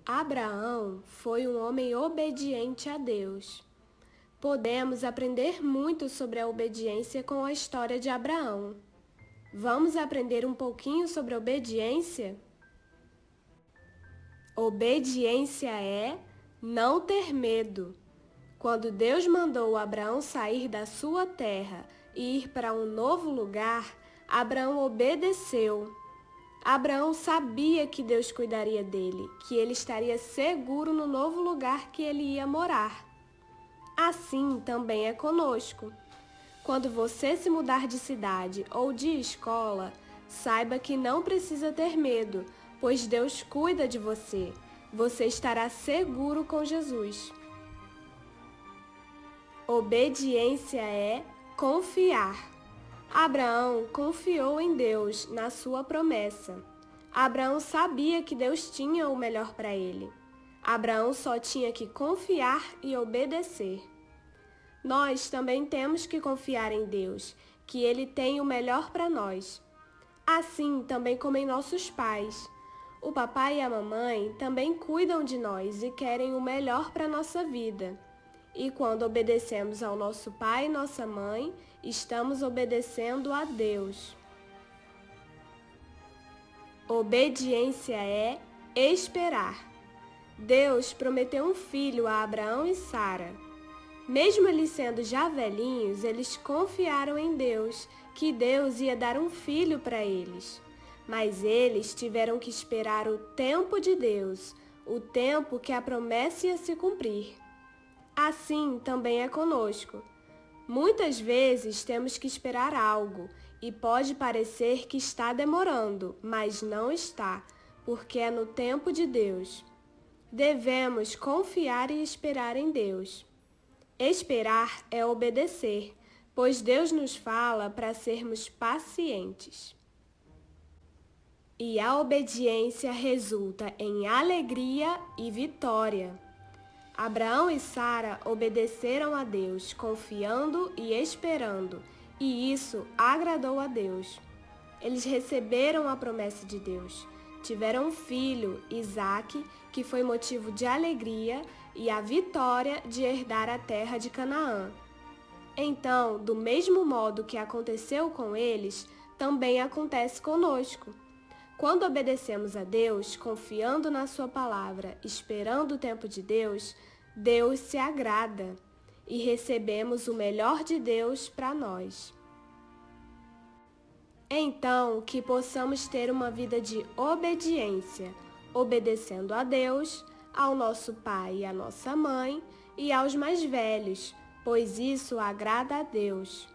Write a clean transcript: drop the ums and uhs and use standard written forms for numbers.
Abraão foi um homem obediente a Deus. Podemos aprender muito sobre a obediência com a história de Abraão. Vamos aprender um pouquinho sobre obediência? Obediência é não ter medo. Quando Deus mandou Abraão sair da sua terra e ir para um novo lugar, Abraão obedeceu. Abraão sabia que Deus cuidaria dele, que ele estaria seguro no novo lugar que ele ia morar. Assim também é conosco. Quando você se mudar de cidade ou de escola, saiba que não precisa ter medo, pois Deus cuida de você. Você estará seguro com Jesus. Obediência é confiar. Abraão confiou em Deus na sua promessa. Abraão sabia que Deus tinha o melhor para ele. Abraão só tinha que confiar e obedecer. Nós também temos que confiar em Deus, que Ele tem o melhor para nós. Assim também como em nossos pais. O papai e a mamãe também cuidam de nós e querem o melhor para nossa vida. E quando obedecemos ao nosso pai e nossa mãe, estamos obedecendo a Deus. Obediência é esperar. Deus prometeu um filho a Abraão e Sara. Mesmo eles sendo já velhinhos, eles confiaram em Deus, que Deus ia dar um filho para eles. Mas eles tiveram que esperar o tempo de Deus, o tempo que a promessa ia se cumprir. Assim também é conosco. Muitas vezes temos que esperar algo e pode parecer que está demorando, mas não está, porque é no tempo de Deus. Devemos confiar e esperar em Deus. Esperar é obedecer, pois Deus nos fala para sermos pacientes. E a obediência resulta em alegria e vitória. Abraão e Sara obedeceram a Deus, confiando e esperando, e isso agradou a Deus. Eles receberam a promessa de Deus. Tiveram um filho, Isaque, que foi motivo de alegria e a vitória de herdar a terra de Canaã. Então, do mesmo modo que aconteceu com eles, também acontece conosco. Quando obedecemos a Deus, confiando na sua palavra, esperando o tempo de Deus, Deus se agrada e recebemos o melhor de Deus para nós. Então, que possamos ter uma vida de obediência, obedecendo a Deus, ao nosso pai e à nossa mãe e aos mais velhos, pois isso agrada a Deus.